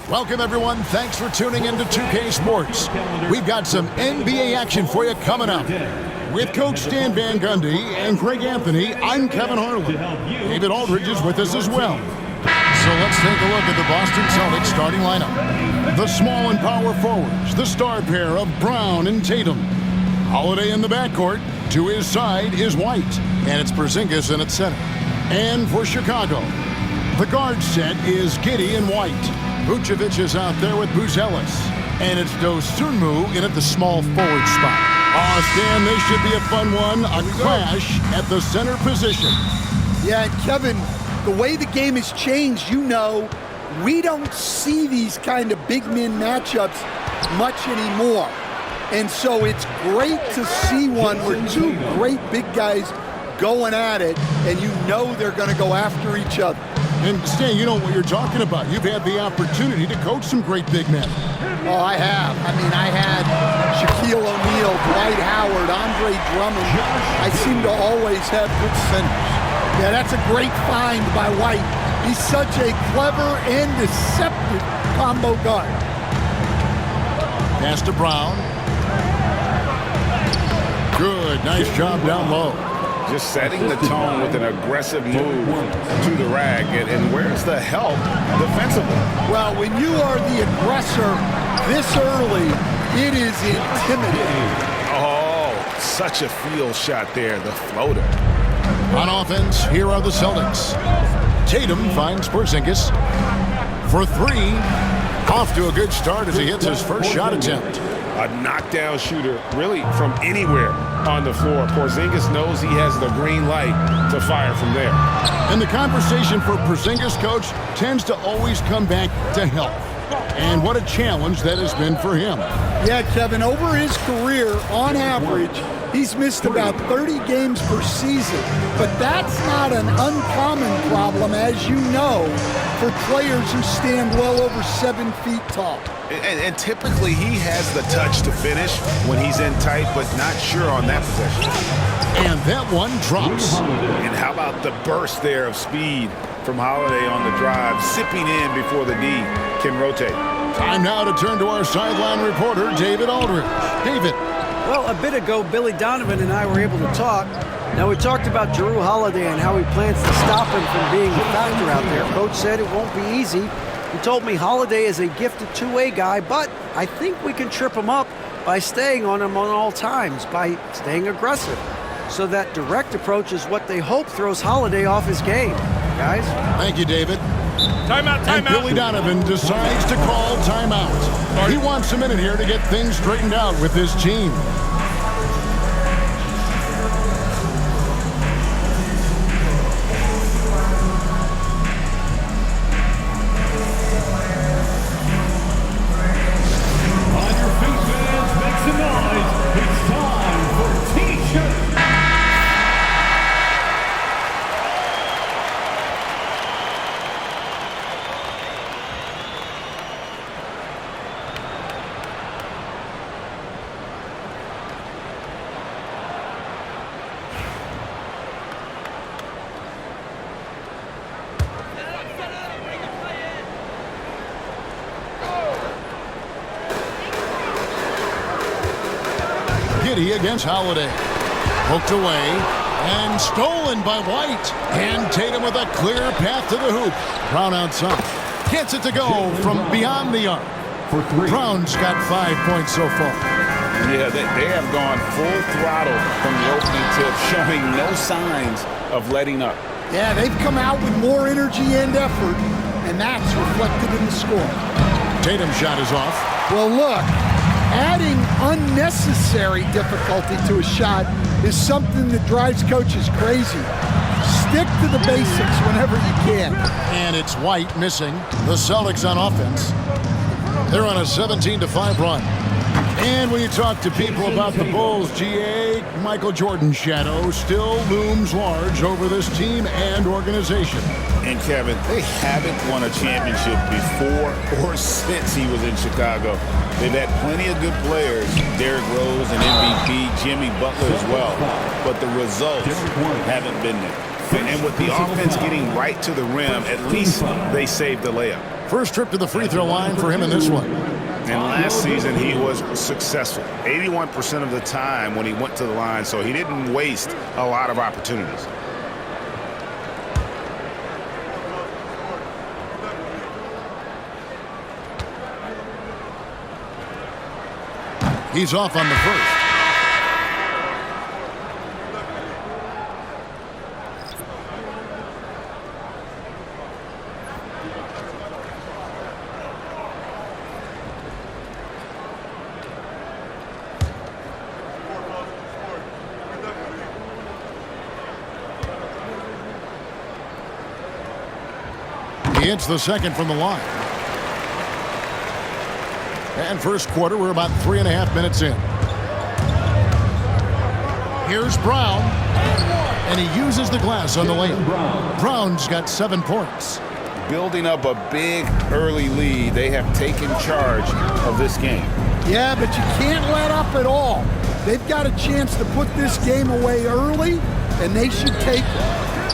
Welcome, everyone. Thanks for tuning in to 2K Sports. We've got some NBA action for you coming up. With Coach Stan Van Gundy and Greg Anthony, I'm Kevin Harlan. David Aldridge is with us as well. So let's take a look at the Boston Celtics starting lineup. The small and power forwards, the star pair of Brown and Tatum. Holiday in the backcourt. To his side is White, and it's Porzingis in at center. And for Chicago, the guard set is Giddey and White. Vucevic is out there with Buzelis. And it's Dosunmu in at the small forward spot. Stan, this should be a fun one. A clash at the center position. Yeah, and Kevin, the way the game has changed, we don't see these kind of big men matchups much anymore. And so it's great to see one where two great big guys going at it, and they're going to go after each other. And Stan, you know what you're talking about. You've had the opportunity to coach some great big men. Oh, I have. I had Shaquille O'Neal, Dwight Howard, Andre Drummond. I seem to always have good centers. Yeah, that's a great find by White. He's such a clever and deceptive combo guard. Pass to Brown. Good, nice job down low. Just setting the tone with an aggressive move to the rag. And where's the help defensively? Well, when you are the aggressor this early, it is intimidating. Oh, such a field shot there, the floater. On offense, here are the Celtics. Tatum finds Porzingis for three. Off to a good start as he hits his first shot attempt. A knockdown shooter, really from anywhere on the floor. Porzingis knows he has the green light to fire from there. And the conversation for Porzingis, coach, tends to always come back to health. And what a challenge that has been for him. Yeah, Kevin, over his career, on average, he's missed about 30 games per season. But that's not an uncommon problem, as you know, for players who stand well over 7 feet tall. And typically he has the touch to finish when he's in tight, but not sure on that possession. And that one drops. And how about the burst there of speed from Holiday on the drive, zipping in before the D can rotate. Time now to turn to our sideline reporter, David Aldridge. David. Well, a bit ago, Billy Donovan and I were able to talk. Now, we talked about Jrue Holiday and how he plans to stop him from being a factor out there. Coach said it won't be easy. He told me Holiday is a gifted two-way guy, but I think we can trip him up by staying on him on all times, by staying aggressive. So that direct approach is what they hope throws Holiday off his game. Guys? Thank you, David. Timeout. And Billy Donovan decides to call timeout. He wants a minute here to get things straightened out with his team. Giddey against Holiday. Poked away and stolen by White. And Tatum with a clear path to the hoop. Brown outside. Gets it to go from beyond the arc. Brown's got 5 points so far. Yeah, they have gone full throttle from the opening tip, showing no signs of letting up. Yeah, they've come out with more energy and effort, and that's reflected in the score. Tatum's shot is off. Well, look, adding unnecessary difficulty to a shot is something that drives coaches crazy. Stick to the basics whenever you can. And it's White missing. The Celtics on offense. They're on a 17-5 run. And when you talk to people about the Bulls, GA, Michael Jordan's shadow still looms large over this team and organization. And Kevin, they haven't won a championship before or since he was in Chicago. They've had plenty of good players, Derrick Rose and MVP, Jimmy Butler as well, but the results haven't been there. And with the offense getting right to the rim, at least they saved the layup. First trip to the free throw line for him in this one. And last season, he was successful 81% of the time when he went to the line, so he didn't waste a lot of opportunities. He's off on the first. He hits the second from the line. And first quarter, we're about 3.5 minutes in. Here's Brown. And he uses the glass on the layup. Brown's got 7 points. Building up a big early lead, they have taken charge of this game. Yeah, but you can't let up at all. They've got a chance to put this game away early, and they should take it.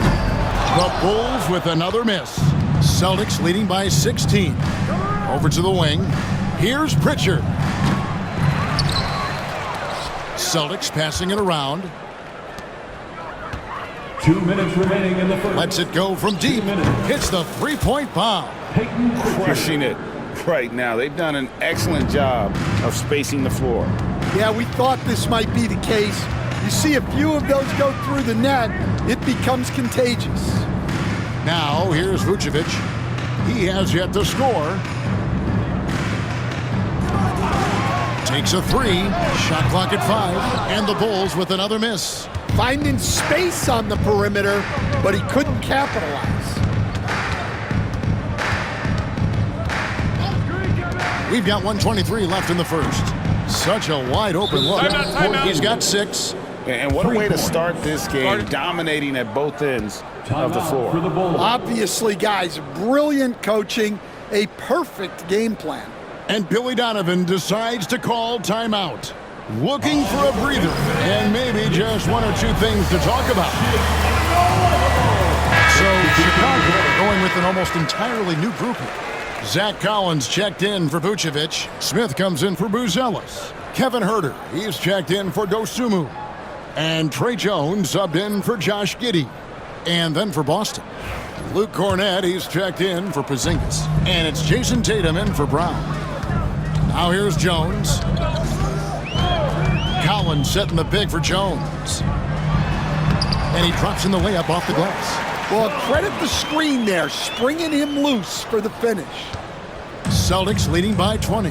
The Bulls with another miss. Celtics leading by 16. Over to the wing. Here's Pritchard. Celtics passing it around. 2 minutes remaining in the first. Lets it go from deep. Hits the three-point bomb. Crushing it right now. They've done an excellent job of spacing the floor. Yeah, we thought this might be the case. You see a few of those go through the net, it becomes contagious. Now, here's Vucevic. He has yet to score. Takes a 3. Shot clock at 5. And the Bulls with another miss. Finding space on the perimeter, but he couldn't capitalize. We've got 1:23 left in the first. Such a wide open look. Timeout. He's got 6. And what a way to start this game, dominating at both ends of the floor. Obviously, guys, brilliant coaching, a perfect game plan. And Billy Donovan decides to call timeout. Looking for a breather and maybe just 1 or 2 things to talk about. So Chicago going with an almost entirely new grouping. Zach Collins checked in for Vucevic. Smith comes in for Buzelis. Kevin Huerter, he's checked in for Dosunmu. And Trey Jones subbed in for Josh Giddey. And then for Boston, Luke Cornett, he's checked in for Porzingis. And it's Jason Tatum in for Brown. Now here's Jones. Collins setting the pick for Jones. And he drops in the layup off the glass. Well, credit the screen there, springing him loose for the finish. Celtics leading by 20.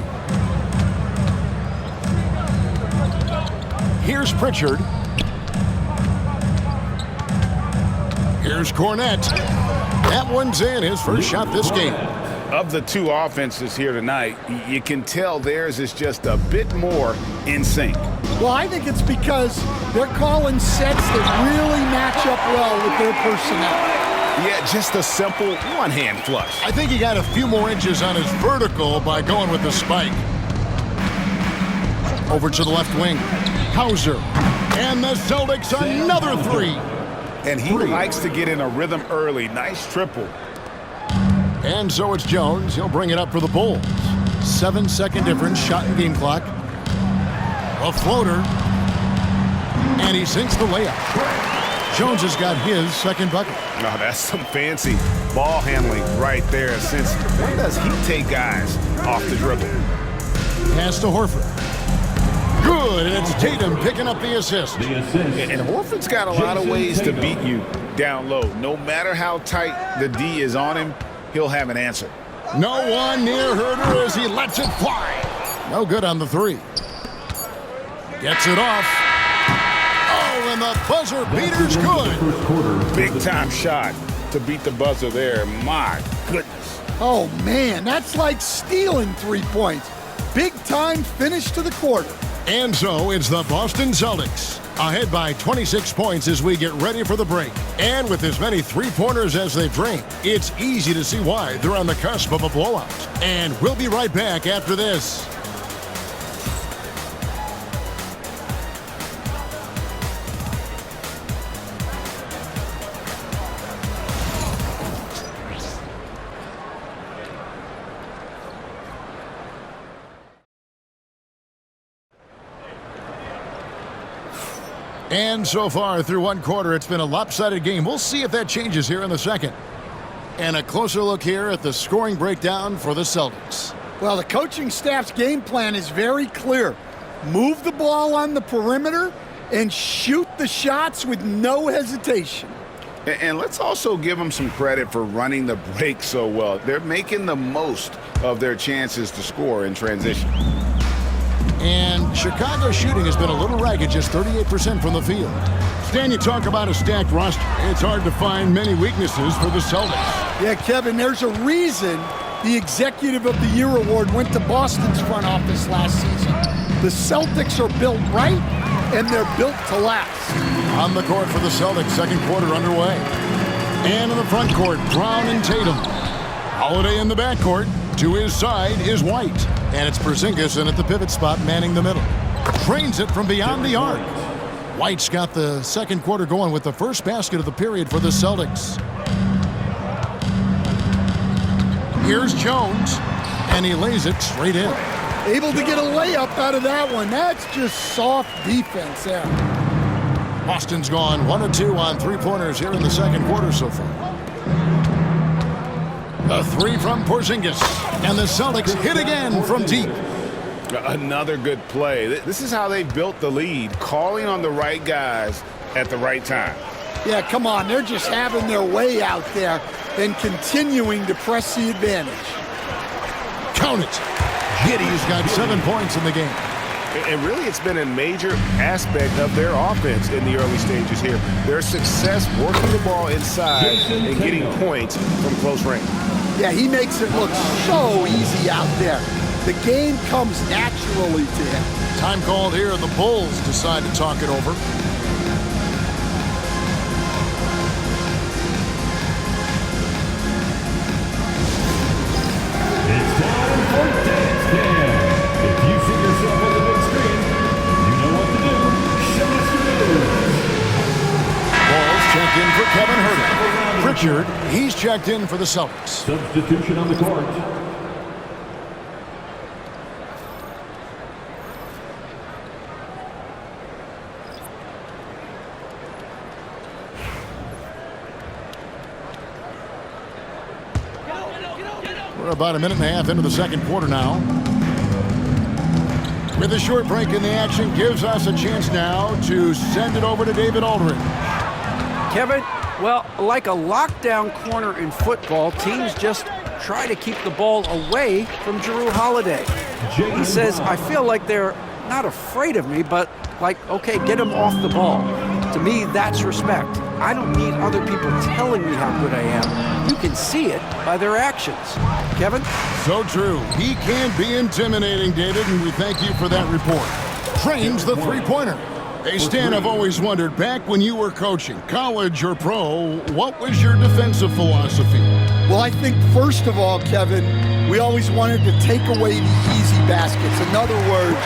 Here's Pritchard. Here's Cornett. That one's in, his first shot this game. Of the 2 offenses here tonight, you can tell theirs is just a bit more in sync. Well, I think it's because they're calling sets that really match up well with their personnel. Yeah, just a simple one-hand flush. I think he got a few more inches on his vertical by going with the spike. Over to the left wing. Hauser. And the Celtics another 3. And he likes to get in a rhythm early. Nice triple. And so it's Jones. He'll bring it up for the Bulls. 7-second difference, shot and game clock. A floater. And he sinks the layup. Jones has got his second bucket. No, that's some fancy ball handling right there. Since when does he take guys off the dribble? Pass to Horford. Good, and it's Tatum picking up the assist. And Horford's got a lot of ways to beat you down low. No matter how tight the D is on him, he'll have an answer. No one near Huerter as he lets it fly. No good on the 3. Gets it off. Oh, and the buzzer beater's good. Big time shot to beat the buzzer there. My goodness. Oh, man, that's like stealing 3 points. Big time finish to the quarter. And so it's the Boston Celtics ahead by 26 points as we get ready for the break. And with as many 3-pointers as they've drained, it's easy to see why they're on the cusp of a blowout. And we'll be right back after this. And so far through one quarter, it's been a lopsided game. We'll see if that changes here in the second. And a closer look here at the scoring breakdown for the Celtics. Well, the coaching staff's game plan is very clear. Move the ball on the perimeter and shoot the shots with no hesitation. And let's also give them some credit for running the break so well. They're making the most of their chances to score in transition. And Chicago's shooting has been a little ragged, just 38% from the field. Stan, you talk about a stacked roster. It's hard to find many weaknesses for the Celtics. Yeah, Kevin, there's a reason the Executive of the Year award went to Boston's front office last season. The Celtics are built right, and they're built to last. On the court for the Celtics, second quarter underway. And in the front court, Brown and Tatum. Holiday in the backcourt. To his side is White. And it's Porzingis in at the pivot spot, manning the middle. Trains it from beyond the arc. White's got the second quarter going with the first basket of the period for the Celtics. Here's Jones, and he lays it straight in. Able to get a layup out of that one. That's just soft defense there. Boston's gone 1 of 2 on three-pointers here in the second quarter so far. A three from Porzingis, and the Celtics hit again from deep. Another good play. This is how they built the lead, calling on the right guys at the right time. Yeah, come on. They're just having their way out there and continuing to press the advantage. Count it. Giddey's got 7 points in the game. And really, it's been a major aspect of their offense in the early stages here. Their success working the ball inside and getting points from close range. Yeah, he makes it look so easy out there. The game comes naturally to him. Time called here. The Bulls decide to talk it over. It's time for Dance Cam. If you see yourself on the big screen, you know what to do. Show us your moves. Balls checked in for Kevin Herter. Pritchard, he's checked in for the Celtics. Substitution on the court. We're about a minute and a half into the second quarter now. With a short break in the action, gives us a chance now to send it over to David Aldridge. Kevin, well, like a lockdown corner in football, teams just try to keep the ball away from Jrue Holiday. He says, I feel like they're not afraid of me, but like, okay, get him off the ball. To me, that's respect. I don't need other people telling me how good I am. You can see it by their actions. Kevin? So true. He can be intimidating, David, and we thank you for that report. Trains the three-pointer. Hey, Stan, I've always wondered, back when you were coaching, college or pro, what was your defensive philosophy? Well, I think first of all, Kevin, we always wanted to take away the easy baskets. In other words,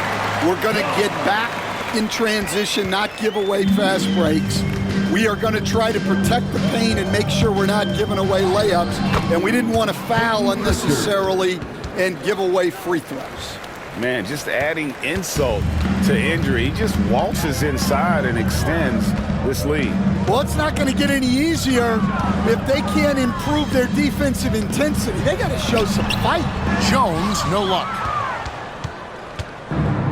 we're going to get back in transition, not give away fast breaks. We are going to try to protect the paint and make sure we're not giving away layups. And we didn't want to foul unnecessarily and give away free throws. Man, just adding insult to injury. He just waltzes inside and extends this lead. Well, it's not going to get any easier if they can't improve their defensive intensity. They got to show some fight. Jones, no luck.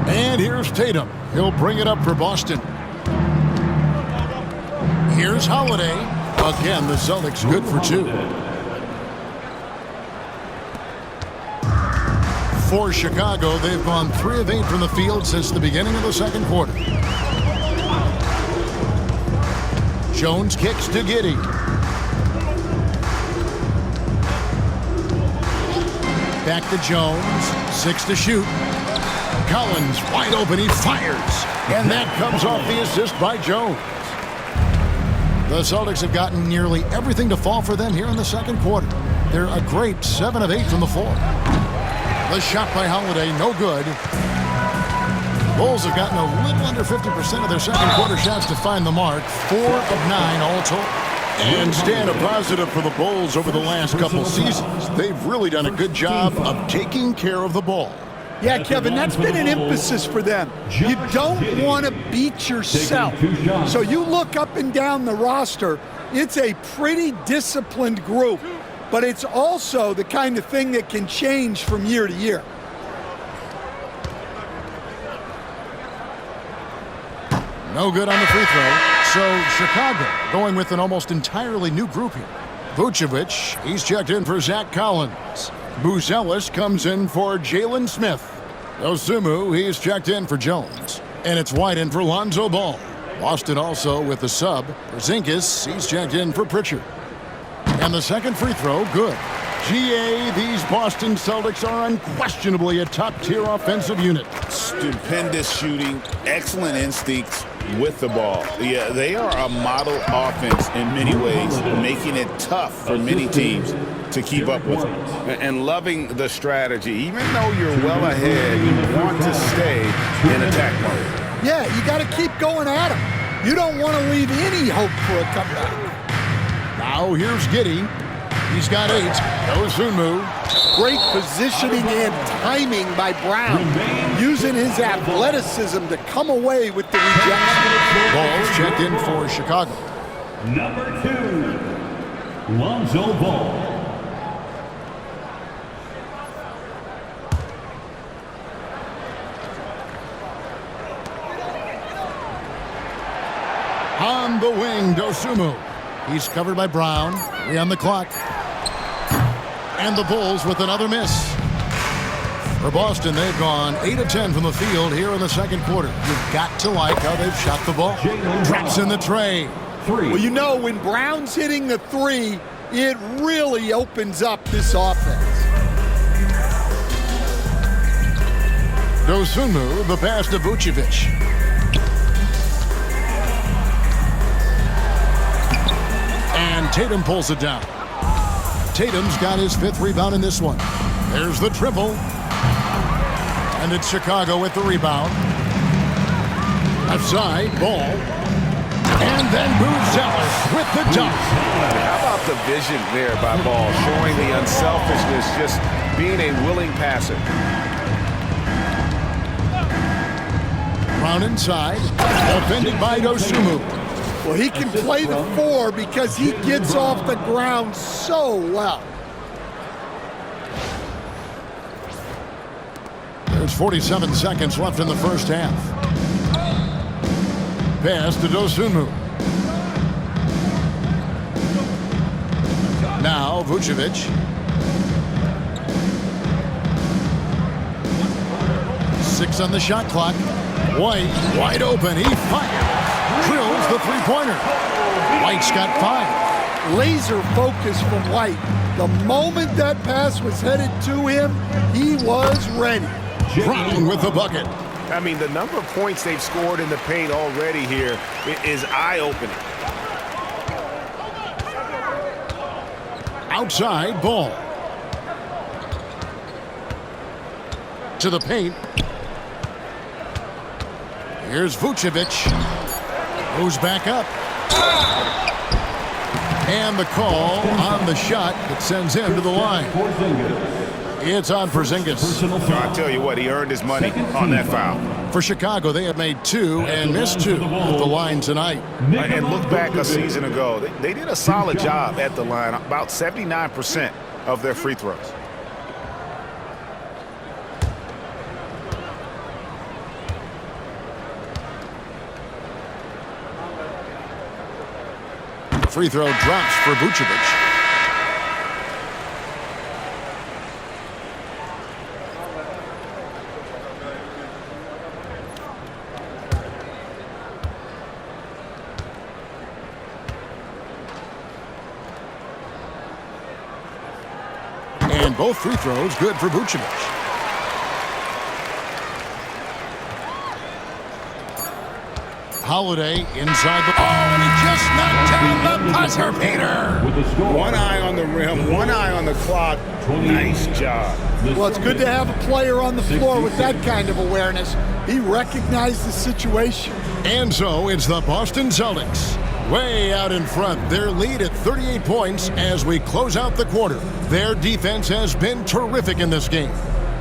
And here's Tatum. He'll bring it up for Boston. Here's Holiday. Again, the Celtics good for 2. For Chicago, they've gone 3 of 8 from the field since the beginning of the second quarter. Jones kicks to Giddey. Back to Jones. 6 to shoot. Collins wide open. He fires. And that comes off the assist by Jones. The Celtics have gotten nearly everything to fall for them here in the second quarter. They're a great 7 of 8 from the floor. The shot by Holiday, no good. Bulls have gotten a little under 50% of their second quarter shots to find the mark. 4 of 9 all total. And Stan, a positive for the Bulls over the last couple seasons. They've really done a good job of taking care of the ball. Yeah, Kevin, that's been an emphasis for them. You don't want to beat yourself. So you look up and down the roster, it's a pretty disciplined group, but it's also the kind of thing that can change from year to year. No good on the free throw. So Chicago going with an almost entirely new group here. Vucevic, he's checked in for Zach Collins. Buzelis comes in for Jalen Smith. Osumu, he's checked in for Jones. And it's White in for Lonzo Ball. Boston also with the sub. Porzingis, he's checked in for Pritchard. And the second free throw, good. GA, these Boston Celtics are unquestionably a top-tier offensive unit. Stupendous shooting, excellent instincts with the ball. Yeah, they are a model offense in many ways, making it tough for many teams to keep up with them. And loving the strategy. Even though you're well ahead, you want to stay in attack mode. Yeah, you got to keep going at them. You don't want to leave any hope for a comeback. Now here's Giddey. He's got 8. Osunmu. Great positioning and timing by Brown, using his athleticism to come away with the rejection. Ball's checked in for Chicago. Number 2, Lonzo Ball. On the wing, Dosunmu. He's covered by Brown. 3 on the clock. And the Bulls with another miss. For Boston, they've gone 8 of 10 from the field here in the second quarter. You've got to like how they've shot the ball. Drops in the tray. 3. Well, you know, when Brown's hitting the 3, it really opens up this offense. Dosunmu, the pass to Vucevic. And Tatum pulls it down. Tatum's got his 5th rebound in this one. There's the triple. And it's Chicago with the rebound. Left side, Ball. And then Buzelis with the dunk. How about the vision there by Ball, showing the unselfishness, just being a willing passer. Brown inside. Defended by Dosunmu. Well, he can play the 4 because he gets off the ground so well. There's 47 seconds left in the first half. Pass to Dosunmu. Now Vucevic. 6 on the shot clock. White wide open. He fires. Drills the three-pointer. White's got 5. Laser focus from White. The moment that pass was headed to him, he was ready. Brown with the bucket. I mean, the number of points they've scored in the paint already here is eye-opening. Outside, Ball. To the paint. Here's Vucevic. Goes back up. And the call on the shot that sends him to the line. It's on Porzingis. I tell you what, he earned his money on that foul. For Chicago, they have made 2 and missed 2 at the line tonight. And look back a season ago. They did a solid job at the line, about 79% of their free throws. Free throw drops for Vucevic. And both free throws good for Vucevic. Holiday inside the... Oh, and he just knocked down the buzzer beater. One eye on the rim, one eye on the clock. Nice job. Well, it's good to have a player on the floor with that kind of awareness. He recognized the situation. And so it's the Boston Celtics way out in front. Their lead at 38 points as we close out the quarter. Their defense has been terrific in this game.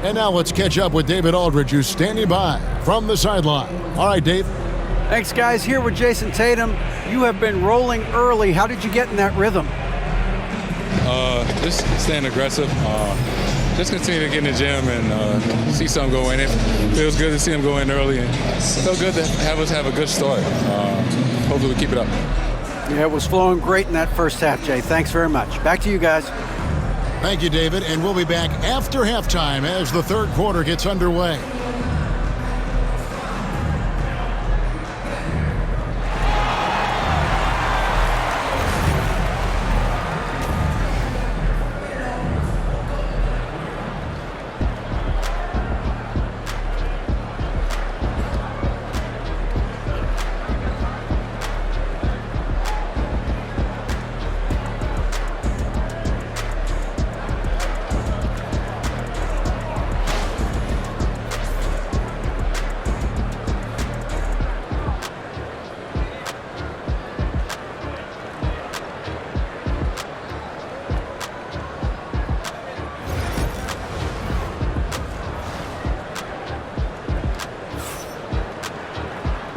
And now let's catch up with David Aldridge, who's standing by from the sideline. All right, Dave. Thanks, guys. Here with Jason Tatum. You have been rolling early. How did you get in that rhythm? Just staying aggressive. Just continue to get in the gym and see something go in. It feels good to see him go in early, and felt good to have us have a good start. Hopefully we keep it up. Yeah, it was flowing great in that first half, Jay. Thanks very much. Back to you guys. Thank you, David, and we'll be back after halftime as the third quarter gets underway.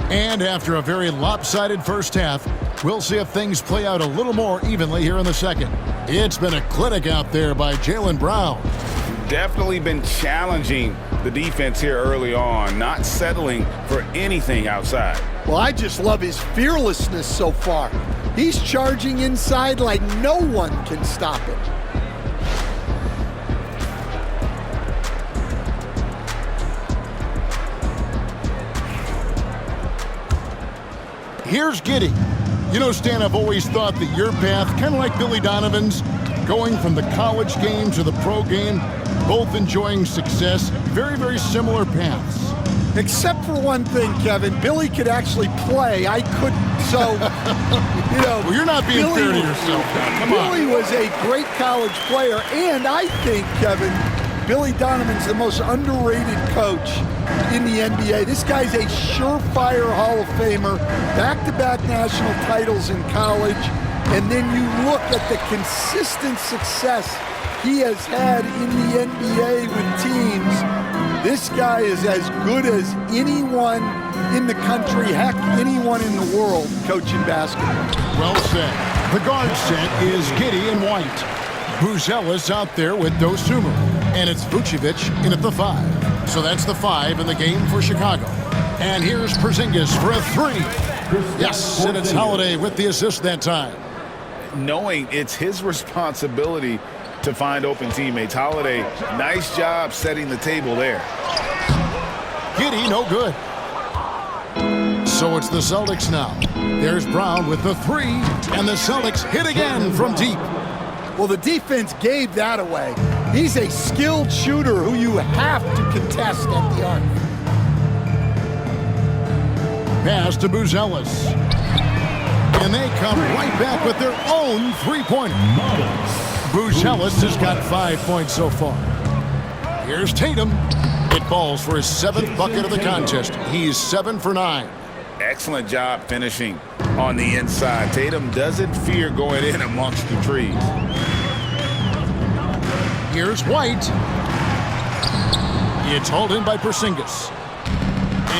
And after a very lopsided first half, we'll see if things play out a little more evenly here in the second. It's been a clinic out there by Jaylen Brown. Definitely been challenging the defense here early on, not settling for anything outside. Well, I just love his fearlessness so far. He's charging inside like no one can stop him. Here's Giddey. You know, Stan, I've always thought that your path, kind of like Billy Donovan's, going from the college game to the pro game, both enjoying success, very, very similar paths. Except for one thing, Kevin. Billy could actually play. I couldn't. So, well, you're not being fair to yourself. Come on. Billy was a great college player, and I think, Kevin, Billy Donovan's the most underrated coach in the NBA. This guy's a surefire Hall of Famer, back-to-back national titles in college, and then you look at the consistent success he has had in the NBA with teams. This guy is as good as anyone in the country, heck, anyone in the world coaching basketball. Well said. The guard set is Giddey and White. Buzelis out there with Dosunmu. And it's Vucevic in at the 5. So that's the 5 in the game for Chicago. And here's Porzingis for a 3. Yes, and it's Holiday with the assist that time. Knowing it's his responsibility to find open teammates. Holiday, nice job setting the table there. Giddey, no good. So it's the Celtics now. There's Brown with the 3, and the Celtics hit again from deep. Well, the defense gave that away. He's a skilled shooter who you have to contest at the arc. Pass to Buzelis. And they come right back with their own three-pointer. Buzelis has got 5 points so far. Here's Tatum. It falls for his 7th bucket of the contest. He's 7 for 9. Excellent job finishing on the inside. Tatum doesn't fear going in amongst the trees. Here's White. It's hauled in by Porzingis.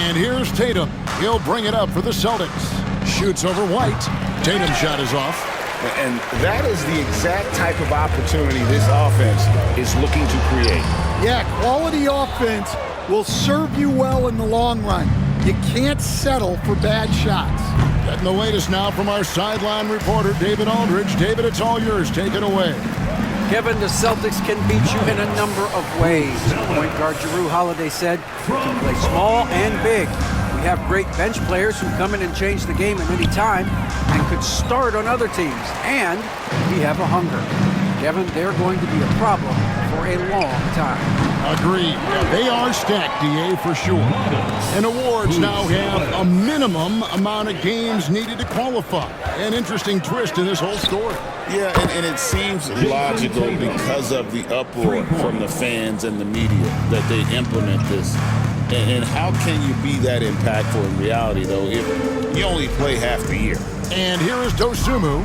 And here's Tatum. He'll bring it up for the Celtics. Shoots over White. Tatum's shot is off. And that is the exact type of opportunity this offense is looking to create. Yeah, quality offense will serve you well in the long run. You can't settle for bad shots. Getting the latest now from our sideline reporter, David Aldridge. David, it's all yours. Take it away. Kevin, the Celtics can beat you in a number of ways. Point guard Jrue Holiday said, "We can play small and big. We have great bench players who come in and change the game at any time and could start on other teams. And we have a hunger." Kevin, they're going to be a problem for a long time. Agreed. They are stacked, DA, for sure. And awards now have a minimum amount of games needed to qualify. An interesting twist in this whole story. Yeah, and it seems logical because of the uproar from the fans and the media that they implement this. And how can you be that impactful in reality, though, if you only play half the year? And here is Dosunmu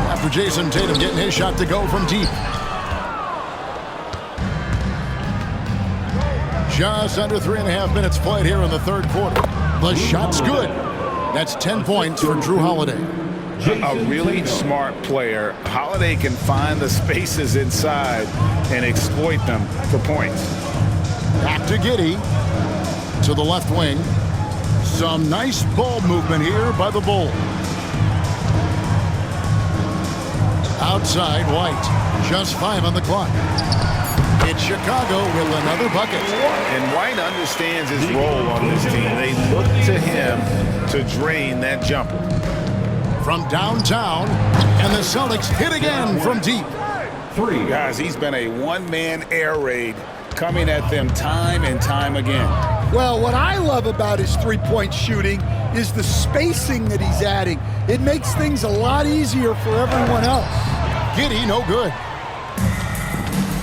after Jason Tatum getting his shot to go from deep. Just under 3.5 minutes played here in the third quarter. The shot's good. That's 10 points for Drew Holiday. A really smart player. Holiday can find the spaces inside and exploit them for points. Back to Giddey. To the left wing. Some nice ball movement here by the Bulls. Outside, White. Just 5 on the clock. It's Chicago with another bucket. And White understands his role on this team. They look to him to drain that jumper. From downtown, and the Celtics hit again from deep. Guys, he's been a one-man air raid coming at them time and time again. Well, what I love about his three-point shooting is the spacing that he's adding. It makes things a lot easier for everyone else. Giddey, no good.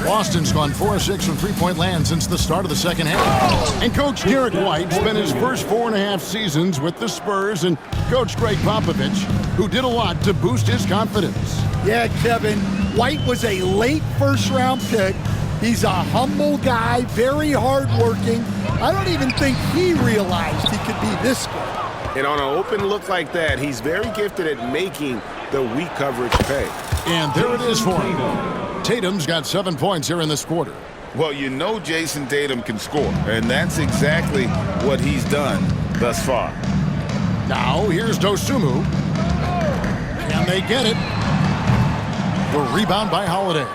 Boston's gone 4-6 from three-point land since the start of the second half. And Coach Derek White spent his first 4.5 seasons with the Spurs and Coach Greg Popovich, who did a lot to boost his confidence. Yeah, Kevin, White was a late first-round pick. He's a humble guy, very hardworking. I don't even think he realized he could be this good. And on an open look like that, he's very gifted at making the weak coverage pay. And there it is for him. Tatum's got 7 points here in this quarter. Well, you know Jason Tatum can score, and that's exactly what he's done thus far. Now, here's Dosunmu. Can they get it? The rebound by Holiday.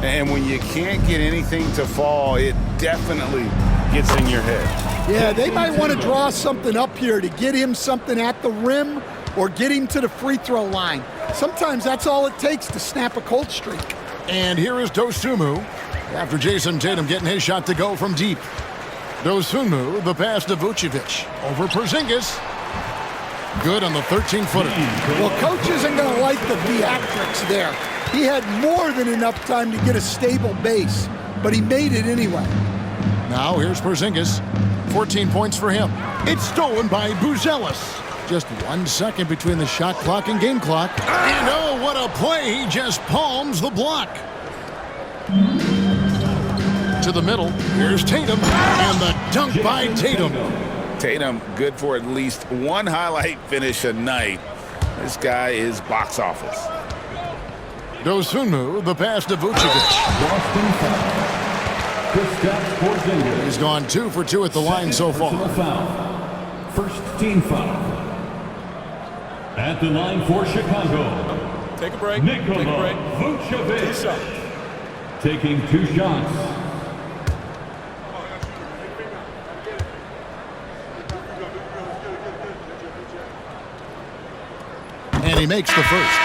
And when you can't get anything to fall, it definitely gets in your head. Yeah, they might want to draw something up here to get him something at the rim or get him to the free throw line. Sometimes that's all it takes to snap a cold streak. And here is Dosunmu after Jason Tatum getting his shot to go from deep. Dosunmu, the pass to Vucevic. Over Porzingis. Good on the 13-footer. Well, coach isn't going to like the theatrics there. He had more than enough time to get a stable base, but he made it anyway. Now here's Porzingis. 14 points for him. It's stolen by Buzelis. Just 1 second between the shot clock and game clock. And oh, what a play. He just palms the block. To the middle. Here's Tatum. And the dunk by Tatum. Tatum good for at least one highlight finish a night. This guy is box office. Dosunmu, the pass to Vucevic. He's gone 2 for 2 at the line so far. First team foul. At the line for Chicago. Take a break. Nikola Take a break. Vucevic. Taking 2 shots. And he makes the first.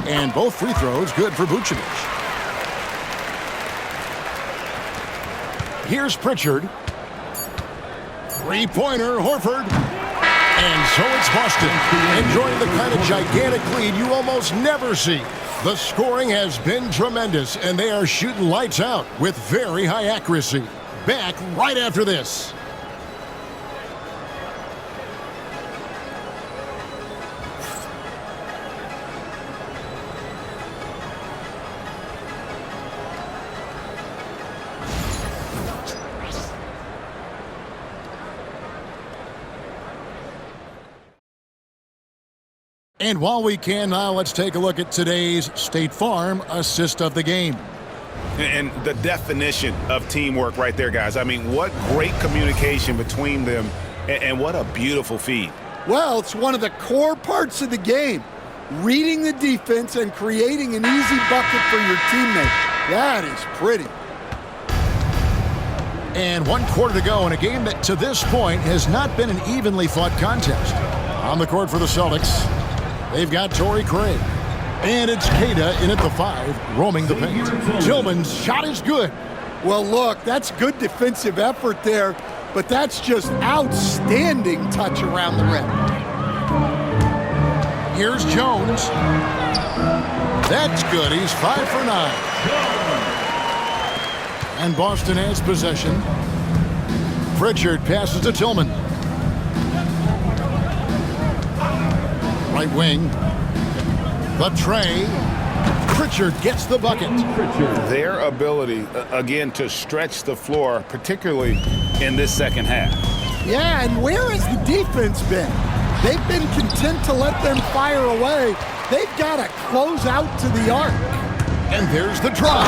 And both free throws good for Vucevic. Here's Pritchard. Three-pointer, Horford. And so it's Boston, enjoying the kind of gigantic lead you almost never see. The scoring has been tremendous, and they are shooting lights out with very high accuracy. Back right after this. And while we can now, let's take a look at today's State Farm assist of the game. And the definition of teamwork right there, guys. I mean, what great communication between them, and what a beautiful feed. Well, it's one of the core parts of the game. Reading the defense and creating an easy bucket for your teammate. That is pretty. And 1 quarter to go in a game that to this point has not been an evenly fought contest. On the court for the Celtics, they've got Torrey Craig. And it's Queta in at the 5, roaming the paint. Tillman's shot is good. Well, look, that's good defensive effort there, but that's just outstanding touch around the rim. Here's Jones. That's good. He's 5 for 9. And Boston has possession. Pritchard passes to Tillman. Right wing. The tray. Pritchard gets the bucket. Their ability, again, to stretch the floor, particularly in this second half. Yeah, and where has the defense been? They've been content to let them fire away. They've got to close out to the arc. And there's the drive.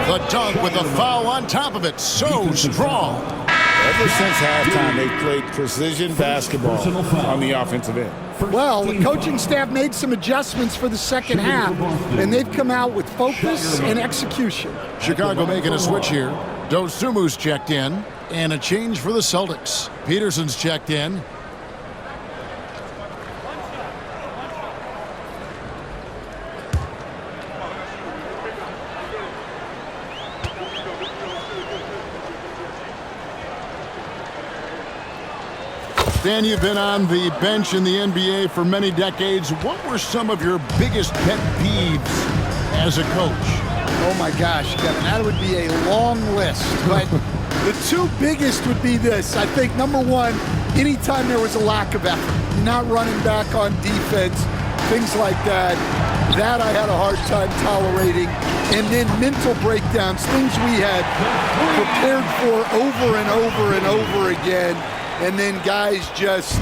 The dunk with a foul on top of it. So strong. Ever since halftime, they've played precision basketball on the offensive end. Well, the coaching staff made some adjustments for the second half, and they've come out with focus and execution. Chicago making a switch here. Dosumu's checked in, and a change for the Celtics. Peterson's checked in. Dan, you've been on the bench in the NBA for many decades. What were some of your biggest pet peeves as a coach? Oh my gosh, Kevin, that would be a long list. But the two biggest would be this. I think number one, anytime there was a lack of effort, you're not running back on defense, things like that, that I had a hard time tolerating. And then mental breakdowns, things we had prepared for over and over and over again. And then guys just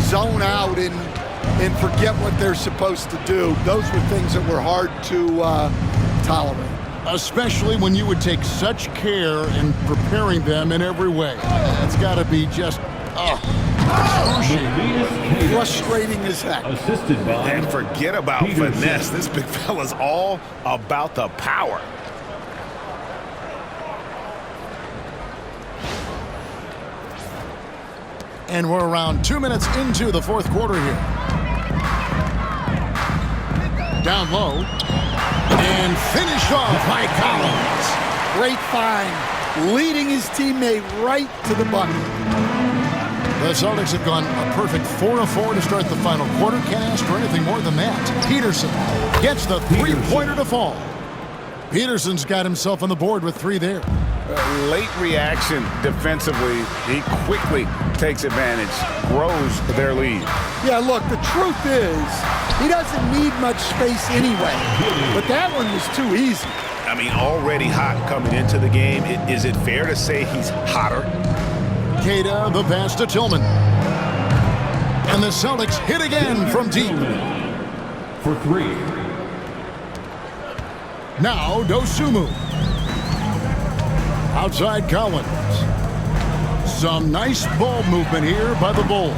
zone out and forget what they're supposed to do. Those were things that were hard to tolerate. Especially when you would take such care in preparing them in every way. It's got to be just frustrating as heck. And forget about finesse. This big fella's all about the power. And we're around 2 minutes into the fourth quarter here. Down low. And finished off by Collins. Great find. Leading his teammate right to the bucket. The Celtics have gone a perfect 4 of 4 to start the final quarter. Can't ask for anything more than that. Peterson gets the three-pointer to fall. Peterson's got himself on the board with 3 there. Late reaction defensively. He quickly takes advantage, grows their lead. Yeah, look, the truth is he doesn't need much space anyway, but that one was too easy. I mean, already hot coming into the game. Is it fair to say he's hotter? Queta, the pass to Tillman. And the Celtics hit again from deep. For 3. Now Dosumu. Outside Collins. Some nice ball movement here by the Bulls.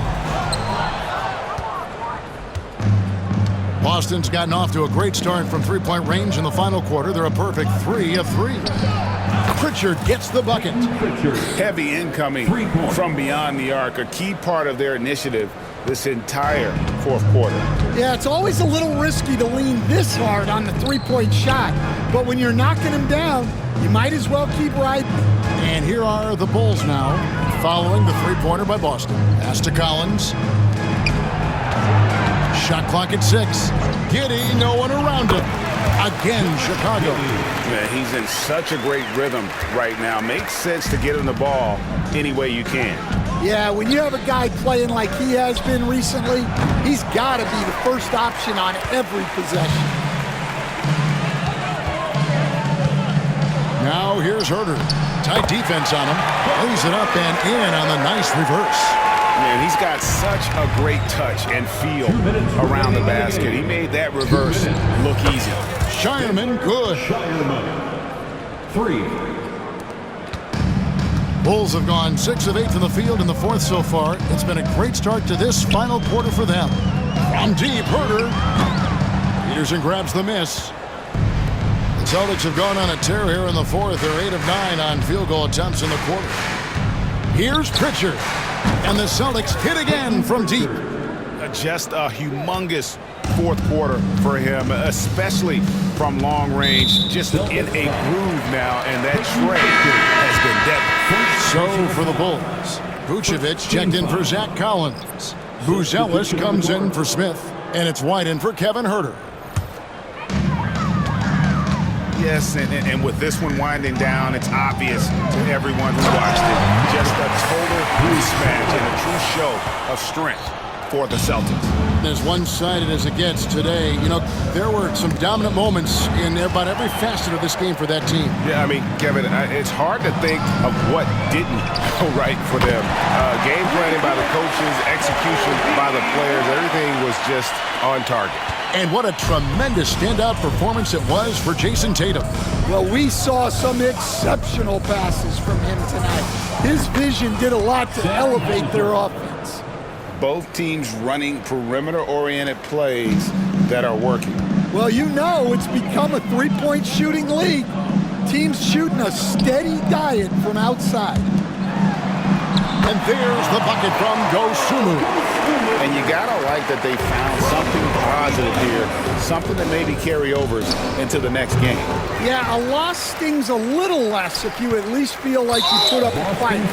Boston's gotten off to a great start from three-point range in the final quarter. They're a perfect 3 of 3. Pritchard gets the bucket. Heavy incoming from beyond the arc, a key part of their initiative this entire fourth quarter. Yeah, it's always a little risky to lean this hard on the three-point shot, but when you're knocking him down, you might as well keep riding. And here are the Bulls now, following the three-pointer by Boston. Pass to Collins. Shot clock at 6. Giddey, no one around him. Again, Chicago. Man, he's in such a great rhythm right now. Makes sense to get him the ball any way you can. Yeah, when you have a guy playing like he has been recently, he's got to be the first option on every possession. Now here's Herter. Tight defense on him. Lays it up and in on the nice reverse. Man, he's got such a great touch and feel around the basket. He made that reverse look easy. Shireman, good. 3. Bulls have gone 6 of 8 from the field in the fourth so far. It's been a great start to this final quarter for them. From deep, Herter. Peterson grabs the miss. The Celtics have gone on a tear here in the fourth. They're 8 of 9 on field goal attempts in the quarter. Here's Pritchard. And the Celtics hit again from deep. Just a humongous fourth quarter for him, especially from long range. Just in a groove now, and that trade has been deadly. So for the Bulls, Vucevic checked in for Zach Collins. Buzelis comes in for Smith. And it's wide in for Kevin Huerter. Yes, and with this one winding down, it's obvious to everyone who watched it. Just a total mismatch and a true show of strength for the Celtics. As one-sided as it gets today, you know, there were some dominant moments in about every facet of this game for that team. Yeah, I mean, Kevin, it's hard to think of what didn't go right for them. Game planning by the coaches, execution by the players, everything was just on target. And what a tremendous standout performance it was for Jason Tatum. Well, we saw some exceptional passes from him tonight. His vision did a lot to elevate their offense. Both teams running perimeter-oriented plays that are working. Well, you know it's become a three-point shooting league. Teams shooting a steady diet from outside. And there's the bucket from Dosunmu. And you gotta like that they found something positive here, something that maybe carry overs into the next game. Yeah, a loss stings a little less if you at least feel like you put up a fight,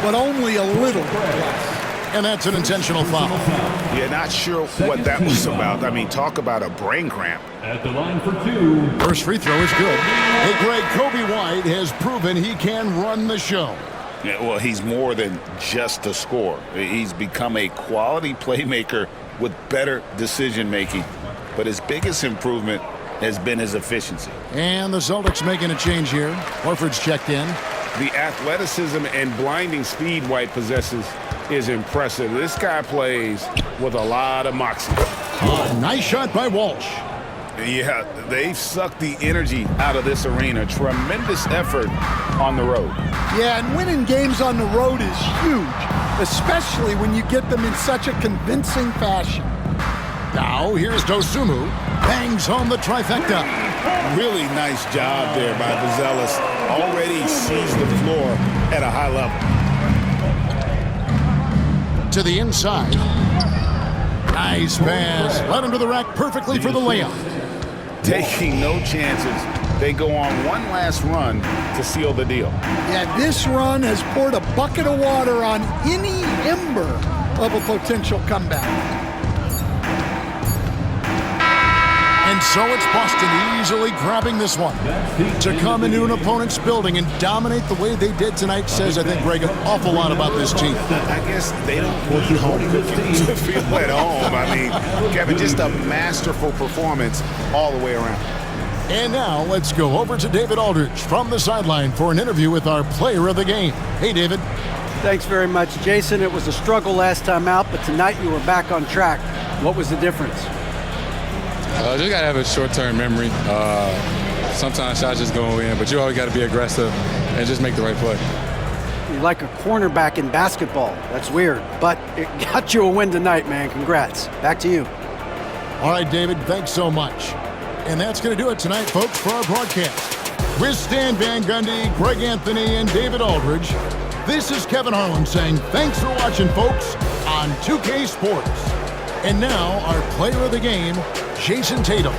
but only a little less. And that's an intentional foul. Yeah, not sure what that was about. I mean, talk about a brain cramp. At the line for two. First free throw is good. Hey, Greg, Kobe White has proven he can run the show. Yeah, well, he's more than just a scorer. He's become a quality playmaker with better decision-making. But his biggest improvement has been his efficiency. And the Celtics making a change here. Horford's checked in. The athleticism and blinding speed White possesses is impressive. This guy plays with a lot of moxie. Nice shot by Walsh. Yeah, they've sucked the energy out of this arena. Tremendous effort on the road. Yeah, and winning games on the road is huge, especially when you get them in such a convincing fashion. Now, here's Dosunmu. Bangs home the trifecta. Really nice job there by Buzelis. Already sees the floor at a high level. To the inside. Nice pass. Led him to the rack perfectly for the layup. Taking no chances. They go on one last run to seal the deal. Yeah, this run has poured a bucket of water on any ember of a potential comeback. And so it's Boston easily grabbing this one. To come into an opponent's building and dominate the way they did tonight says, I think, Greg, an awful lot about this team. I guess they don't need home cooking to feel at home. I mean, Kevin, just a masterful performance all the way around. And now let's go over to David Aldridge from the sideline for an interview with our player of the game. Hey, David. Thanks very much, Jason. It was a struggle last time out, but tonight you were back on track. What was the difference? Just got to have a short-term memory. Sometimes shots just go in, but you always got to be aggressive and just make the right play. You're like a cornerback in basketball. That's weird, but it got you a win tonight, man. Congrats. Back to you. All right, David, thanks so much. And that's going to do it tonight, folks, for our broadcast. With Stan Van Gundy, Greg Anthony, and David Aldridge, this is Kevin Harlan saying thanks for watching, folks, on 2K Sports. And now, our player of the game, Jason Tatum.